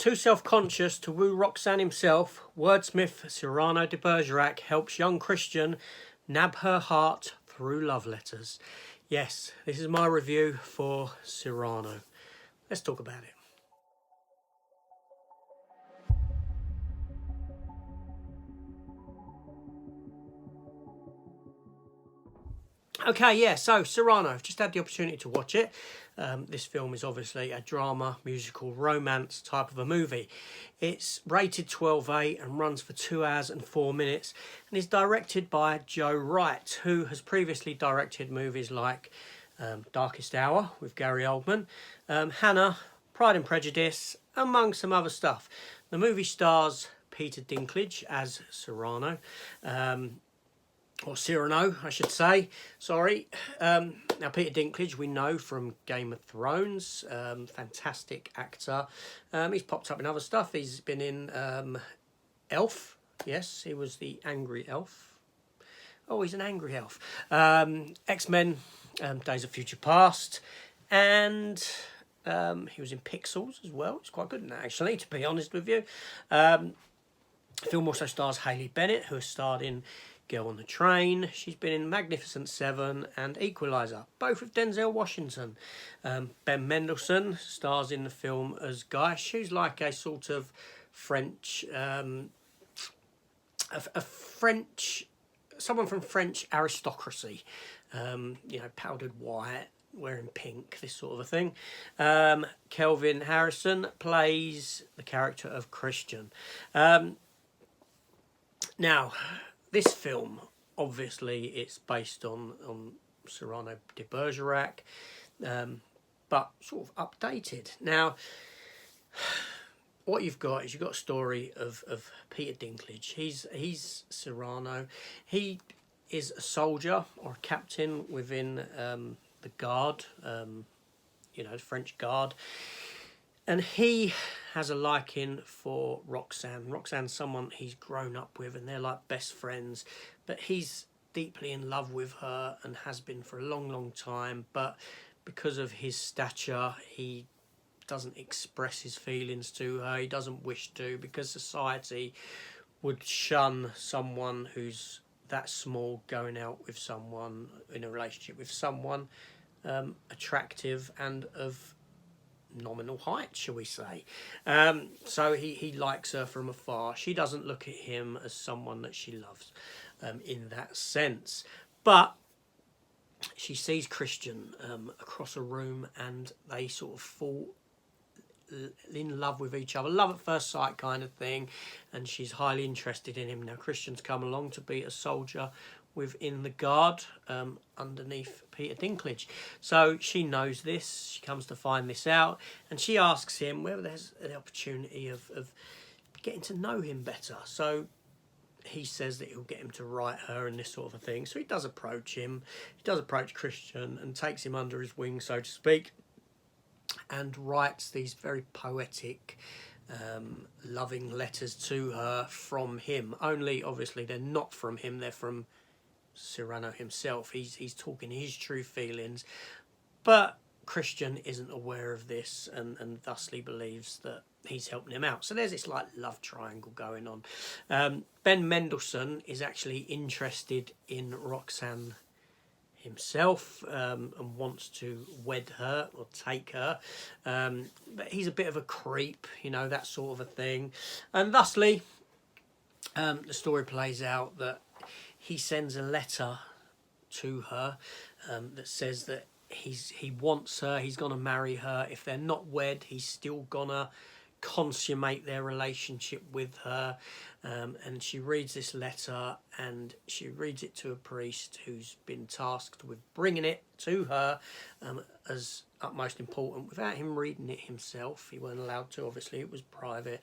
Too self-conscious to woo Roxanne himself, wordsmith Cyrano de Bergerac helps young Christian nab her heart through love letters. Yes, this is my review for Cyrano. Let's talk about it. Okay, yeah, so Cyrano, I've just had the opportunity to watch it. This film is obviously a drama, musical, romance type of a movie. It's rated 12A and runs for 2 hours and 4 minutes and is directed by Joe Wright, who has previously directed movies like Darkest Hour with Gary Oldman, Hannah, Pride and Prejudice, among some other stuff. The movie stars Peter Dinklage as Cyrano. Or Cyrano, I should say. Sorry. Now, Peter Dinklage, we know from Game of Thrones. Fantastic actor. He's popped up in other stuff. He's been in Elf. Yes, he was the angry elf. Oh, he's an angry elf. X-Men, Days of Future Past. And he was in Pixels as well. He's quite good in that, actually, to be honest with you. The film also stars Hayley Bennett, who has starred in Girl on the Train. She's been in Magnificent Seven and Equalizer, both with Denzel Washington. Ben Mendelsohn stars in the film as Guy. She's like a sort of French, someone from French aristocracy. Powdered white, wearing pink, this sort of a thing. Kelvin Harrison plays the character of Christian. Now, this film, obviously, it's based on Cyrano de Bergerac, but sort of updated. Now, what you've got is a story of Peter Dinklage. He's Cyrano. He is a soldier or a captain within the Guard, the French Guard. And he has a liking for Roxanne. Roxanne's someone he's grown up with and they're like best friends. But he's deeply in love with her and has been for a long, long time. But because of his stature, he doesn't express his feelings to her. He doesn't wish to, because society would shun someone who's that small going out with someone, in a relationship with someone attractive and of nominal height, shall we say. So he likes her from afar. She doesn't look at him as someone that she loves in that sense. But she sees Christian across a room and they sort of fall in love with each other. Love at first sight kind of thing. And she's highly interested in him. Now, Christian's come along to be a soldier within the Guard underneath Peter Dinklage. So she knows this. She comes to find this out. And she asks him whether there's an opportunity of getting to know him better. So he says that he'll get him to write her and this sort of a thing. So he does approach him. He does approach Christian and takes him under his wing, so to speak, and writes these very poetic loving letters to her from him. Only, obviously, they're not from him. They're from Cyrano himself. He's talking his true feelings, but Christian isn't aware of this and thusly believes that he's helping him out. So there's this like love triangle going on. Ben Mendelsohn is actually interested in Roxanne himself and wants to wed her or take her, but he's a bit of a creep, that sort of a thing, and thusly the story plays out that he sends a letter to her that says that he wants her, he's gonna marry her. If they're not wed, he's still gonna consummate their relationship with her. And she reads this letter and she reads it to a priest who's been tasked with bringing it to her as utmost important without him reading it himself. He weren't allowed to, obviously, it was private.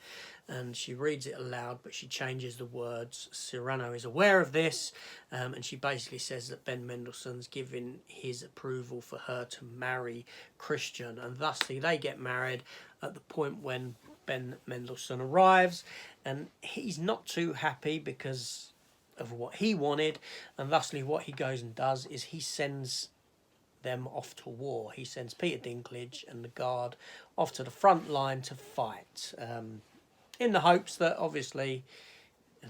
And she reads it aloud, but she changes the words. Cyrano is aware of this, and she basically says that Ben Mendelsohn's given his approval for her to marry Christian, and thusly they get married at the point when Ben Mendelsohn arrives, and he's not too happy because of what he wanted, and thusly what he goes and does is he sends them off to war. He sends Peter Dinklage and the guard off to the front line to fight, in the hopes that obviously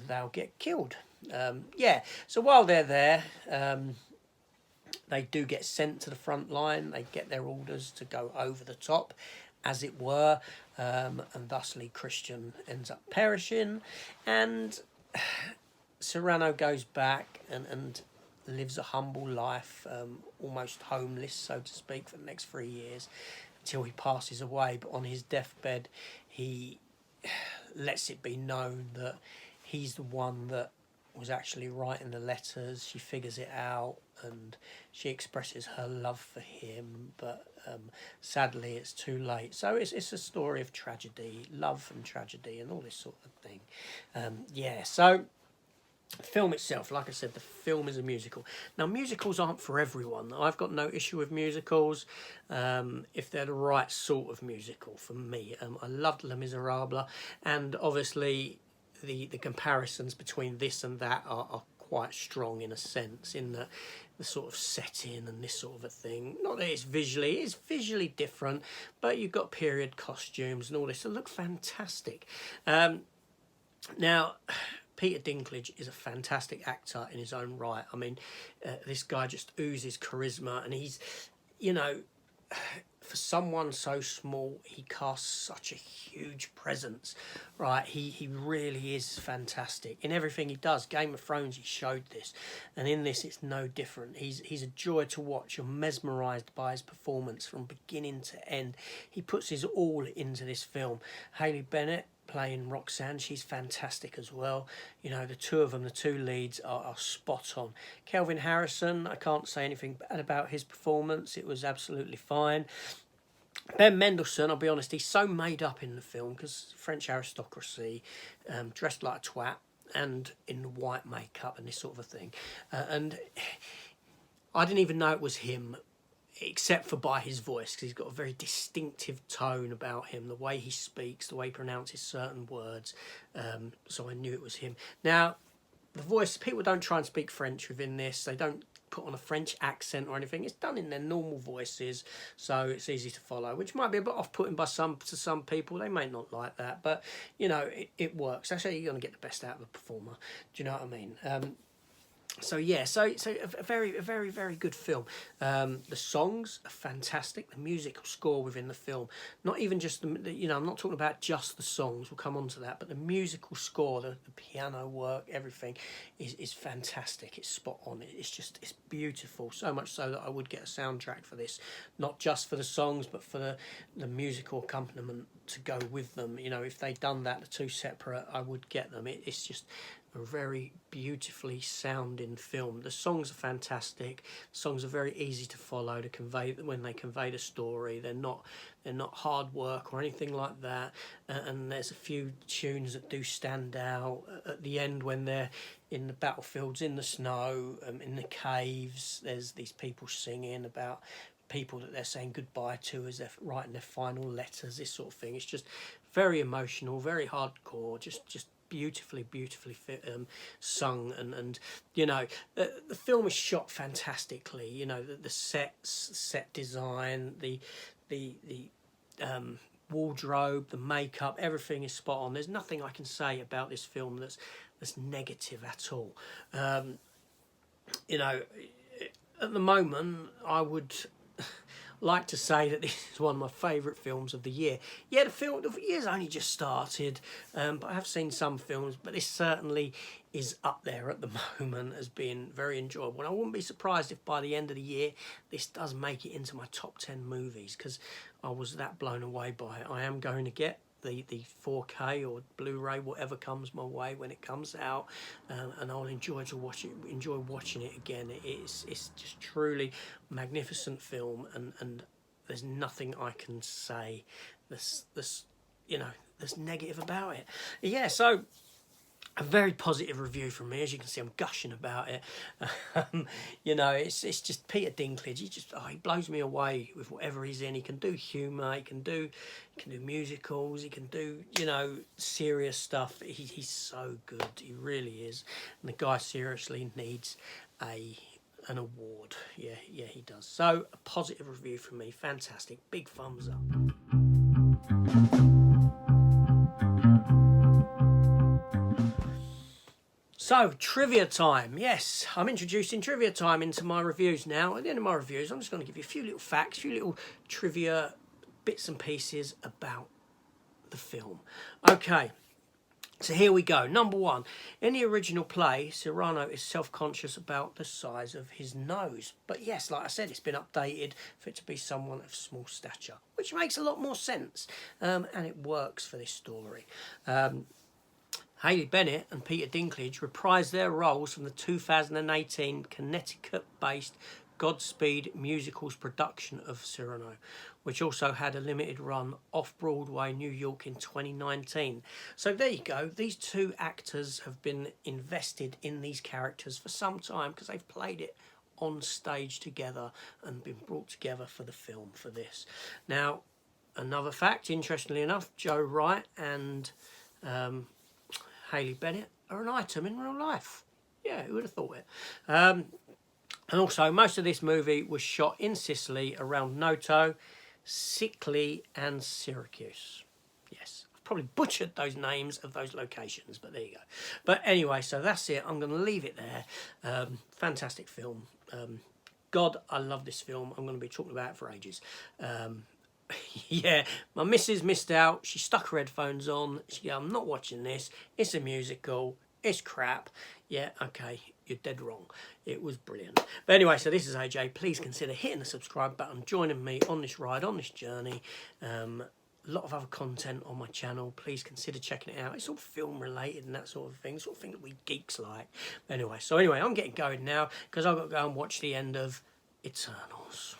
they'll get killed. Yeah, so while they're there, they do get sent to the front line. They get their orders to go over the top, as it were, and thusly Christian ends up perishing, and CYRANO goes back and lives a humble life, almost homeless, so to speak, for the next 3 years until he passes away. But on his deathbed, he lets it be known that he's the one that was actually writing the letters. She figures it out and she expresses her love for him, but sadly it's too late. So it's a story of tragedy, love and tragedy and all this sort of thing. Yeah, so the film itself, like I said, the film is a musical. Now, musicals aren't for everyone. I've got no issue with musicals if they're the right sort of musical for me. I loved Les Miserables, and obviously the comparisons between this and that are quite strong in a sense, in the sort of setting and this sort of a thing. Not that it's visually different, but you've got period costumes and all this that look fantastic. Now, Peter Dinklage is a fantastic actor in his own right. I mean, this guy just oozes charisma, and he's, you know, for someone so small, he casts such a huge presence, right? He really is fantastic in everything he does. Game of Thrones, he showed this, and in this, it's no different. He's a joy to watch. You're mesmerised by his performance from beginning to end. He puts his all into this film. Hayley Bennett, playing Roxanne, she's fantastic as well. You know, the two of them, the two leads, are spot on. Kelvin Harrison, I can't say anything bad about his performance. It was absolutely fine. Ben Mendelsohn, I'll be honest, he's so made up in the film because French aristocracy, dressed like a twat and in white makeup and this sort of a thing. And I didn't even know it was him, except for by his voice, because he's got a very distinctive tone about him, the way he speaks, the way he pronounces certain words, so I knew it was him. Now, the voice, people don't try and speak French within this, they don't put on a French accent or anything, it's done in their normal voices, so it's easy to follow, which might be a bit off-putting to some people, they may not like that, but, you know, it works. That's how you're going to get the best out of a performer, do you know what I mean? So yeah, so a very good film. The songs are fantastic. The musical score within the film, not even just you know, I'm not talking about just the songs. We'll come on to that, but the musical score, the piano work, everything is fantastic. It's spot on. It's beautiful. So much so that I would get a soundtrack for this, not just for the songs, but for the musical accompaniment to go with them. You know, if they'd done that, the two separate, I would get them. It's just a very beautifully sounding film. The songs are fantastic. The songs are very easy to follow, to convey when they convey the story. They're not hard work or anything like that. And there's a few tunes that do stand out at the end when they're in the battlefields, in the snow, in the caves. There's these people singing about people that they're saying goodbye to as they're writing their final letters. This sort of thing. It's just very emotional, very hardcore. Just beautifully sung, and you know, the film is shot fantastically. You know, the sets, set design, the wardrobe, the makeup, everything is spot on. There's nothing I can say about this film that's negative at all. You know, at the moment I would like to say that this is one of my favourite films of the year. Yeah, the year's only just started, but I have seen some films, but this certainly is up there at the moment as being very enjoyable. And I wouldn't be surprised if by the end of the year this does make it into my top 10 movies, because I was that blown away by it. I am going to get the 4K or Blu-ray, whatever comes my way when it comes out, and I'll enjoy watching it again. It's just truly magnificent film, and there's nothing I can say that's negative about it. Yeah, so a very positive review from me. As you can see, I'm gushing about it. You know, it's just Peter Dinklage. He blows me away with whatever he's in. He can do humour. He can do musicals. He can do, you know, serious stuff. He's so good. He really is. And the guy seriously needs a an award. Yeah, he does. So a positive review from me. Fantastic. Big thumbs up. So, trivia time. Yes, I'm introducing trivia time into my reviews now. At the end of my reviews, I'm just going to give you a few little facts, a few little trivia bits and pieces about the film. Okay, so here we go. Number one. In the original play, CYRANO is self-conscious about the size of his nose. But yes, like I said, it's been updated for it to be someone of small stature, which makes a lot more sense. And it works for this story. Hayley Bennett and Peter Dinklage reprised their roles from the 2018 Connecticut-based Godspeed Musicals production of CYRANO, which also had a limited run off-Broadway, New York in 2019. So there you go. These two actors have been invested in these characters for some time because they've played it on stage together and been brought together for the film for this. Now, another fact, interestingly enough, Joe Wright and Hayley Bennett are an item in real life. Yeah, who would have thought it? And also, most of this movie was shot in Sicily, around Noto, Sicily and Syracuse. Yes, I've probably butchered those names of those locations, but there you go. But anyway, so that's it. I'm going to leave it there. Fantastic film. God, I love this film. I'm going to be talking about it for ages. Yeah, my missus missed out. She stuck her headphones on. She goes, I'm not watching this. It's a musical. It's crap. Yeah, okay, you're dead wrong. It was brilliant. But anyway, so this is AJ. Please consider hitting the subscribe button, joining me on this ride, on this journey. A lot of other content on my channel. Please consider checking it out. It's all film related and that sort of thing. Sort of thing that we geeks like. But anyway, I'm getting going now because I've got to go and watch the end of Eternals.